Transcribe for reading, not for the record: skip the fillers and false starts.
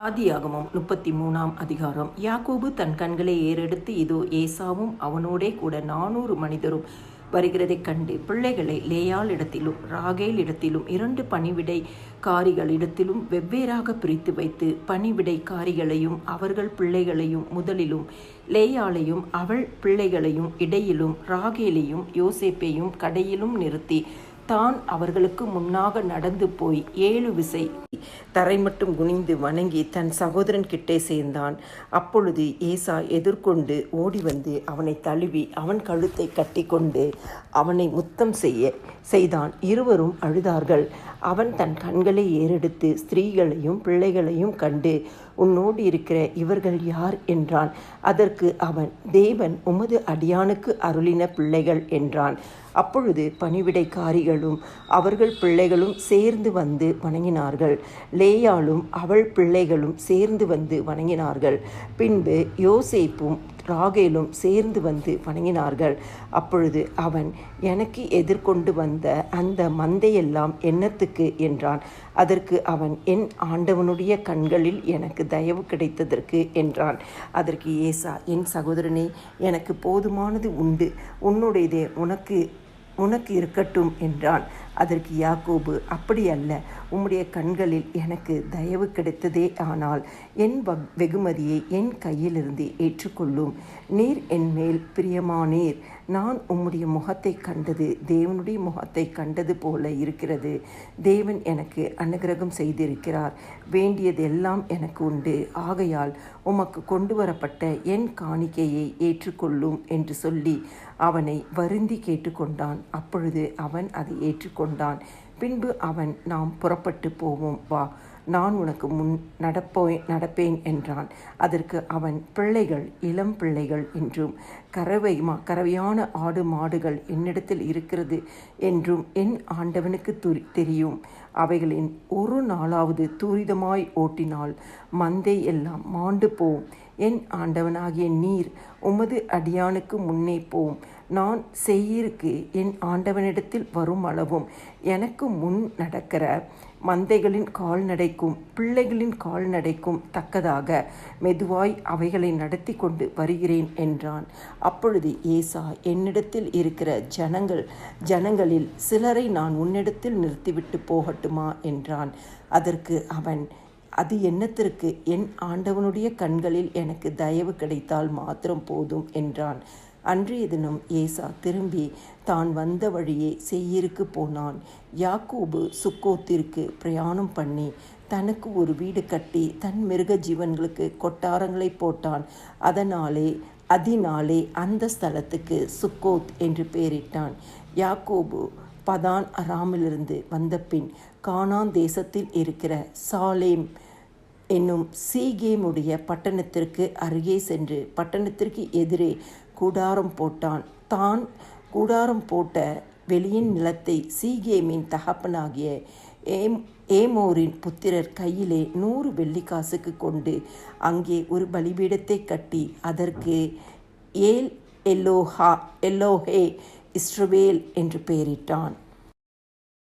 ஆதியாகமம் 33ஆம் அதிகாரம். யாக்கோபு தன் கண்களை ஏறெடுத்து, இதோ ஏசாவும் அவனோடே கூட 400 மனிதரும் வருகிறதைக் கண்டு, பிள்ளைகளை லேயாள் இடத்திலும் ராகேல் இடத்திலும் 2 பணிவிடைக்காரிகள் இடத்திலும் வெவ்வேறாக பிரித்து வைத்து, பணிவிடைக்காரிகளையும் அவர்கள் பிள்ளைகளையும் முதலிலும், லேயாளையும் அவள் பிள்ளைகளையும் இடையிலும், ராகேலையும் யோசேப்பையும் கடையிலும் நிறுத்தி, தான் அவர்களுக்கு முன்னாக நடந்து போய் 7 விசை தரை மட்டும் குனிந்து வணங்கி தன் சகோதரன் கிட்டே சேர்ந்தான். அப்பொழுது ஏசா எதிர்கொண்டு ஓடி வந்து அவனை தழுவி அவன் கழுத்தை கட்டி கொண்டு அவனை முத்தம் செய்தான். இருவரும் அழுதார்கள். அவன் தன் கண்களை ஏறெடுத்து ஸ்திரீகளையும் பிள்ளைகளையும் கண்டு, உன்னோடு இருக்கிற இவர்கள் யார் என்றான். அதற்கு அவன், தேவன் உமது அடியானுக்கு அருளின பிள்ளைகள் என்றான். அப்பொழுது பணிவிடைக்காரிகளும் அவர்கள் பிள்ளைகளும் சேர்ந்து வந்து வணங்கினார்கள். லேயாளும் அவள் பிள்ளைகளும் சேர்ந்து வந்து வணங்கினார்கள். பின்பு யோசேப்பும் ராகேலும் சேர்ந்து வந்து வணங்கினார்கள். அப்பொழுது அவன், எனக்கு எதிர்கொண்டு வந்த அந்த மந்தையெல்லாம் என்னத்துக்கு என்றான். அதற்கு அவன், என் ஆண்டவனுடைய கண்களில் எனக்கு தயவு கிடைத்ததற்கு என்றான். அதற்கு ஏசா, என் சகோதரனே, எனக்கு போதுமானது உண்டு, உன்னுடையதே உனக்கு இருக்கட்டும் என்றான். அதற்கு யாக்கோபு, அப்படி அல்ல, உம்முடைய கண்களில் எனக்கு தயவு கிடைத்ததே ஆனால் என் வெகுமதியை என் கையிலிருந்து ஏற்றுக்கொள்ளும். நீர் என் மேல் பிரியமானீர். நான் உம்முடைய முகத்தை கண்டது தேவனுடைய முகத்தை கண்டது போல இருக்கிறது. தேவன் எனக்கு அனுகிரகம் செய்திருக்கிறார். வேண்டியதெல்லாம் எனக்கு உண்டு. ஆகையால் உமக்கு கொண்டு வரப்பட்ட என் காணிக்கையை ஏற்றுக்கொள்ளும் என்று சொல்லி அவனை வருந்தி கேட்டுக்கொண்டான். அப்பொழுது அவன் அதை ஏற்றுக்கொண்டான். பின்பு அவன், நாம் புறப்பட்டு போவோம், வா, நான் உனக்கு முன் நடப்பேன் என்றான். அதற்கு அவன், பிள்ளைகள் இளம் பிள்ளைகள் என்றும் கறவையான ஆடு மாடுகள் என்னிடத்தில் இருக்கிறது என்றும் என் ஆண்டவனுக்கு தெரியும். அவைகளின் ஒரு நாளாவது துரிதமாய் ஓட்டினால் மந்தை எல்லாம் மாண்டு போம். என் ஆண்டவனாகிய நீர் உமது அடியானுக்கு முன்னே போம். நான் சேயீருக்கு என் ஆண்டவனிடத்தில் வரும் அளவும் எனக்கு முன் நடக்கிற மந்தைகளின் கால்நடைக்கும் பிள்ளைகளின் கால்நடைக்கும் தக்கதாக மெதுவாய் அவைகளை நடத்தி கொண்டு வருகிறேன் என்றான். அப்பொழுது ஏசா, என்னிடத்தில் இருக்கிற ஜனங்களில் சிலரை நான் உன்னிடத்தில் நிறுத்திவிட்டு போகட்டுமா என்றான். அதற்கு அவன், அது என்னத்திற்கு? என் ஆண்டவனுடைய கண்களில் எனக்கு தயவு கிடைத்தால் மாத்திரம் போதும் என்றான். அன்றைய தினம் ஏசா திரும்பி தான் வந்த வழியே சேயீருக்கு போனான். யாக்கோபு சுக்கோத்திற்கு பிரயாணம் பண்ணி தனக்கு ஒரு வீடு கட்டி தன் மிருக ஜீவன்களுக்கு கொட்டாரங்களை போட்டான். அதனாலே அந்த ஸ்தலத்துக்கு சுக்கோத் என்று பெயரிட்டான். யாக்கோபு பதான் அராமிலிருந்து வந்த பின் கானான் தேசத்தில் இருக்கிற சாலேம் என்னும் சீகேமுடைய பட்டணத்திற்கு அருகே சென்று பட்டணத்திற்கு எதிரே கூடாரம் போட்டான். தான் கூடாரம் போட்ட வெளியின் நிலத்தை சீகேமின் தகப்பனாகிய ஏமோரின் புத்திரர் கையிலே 100 வெள்ளிக்காசுக்கு கொண்டு அங்கே ஒரு பலிபீடத்தை கட்டி அதற்கு எல்லோஹே இஸ்ரவேல் என்று பெயரிட்டான்.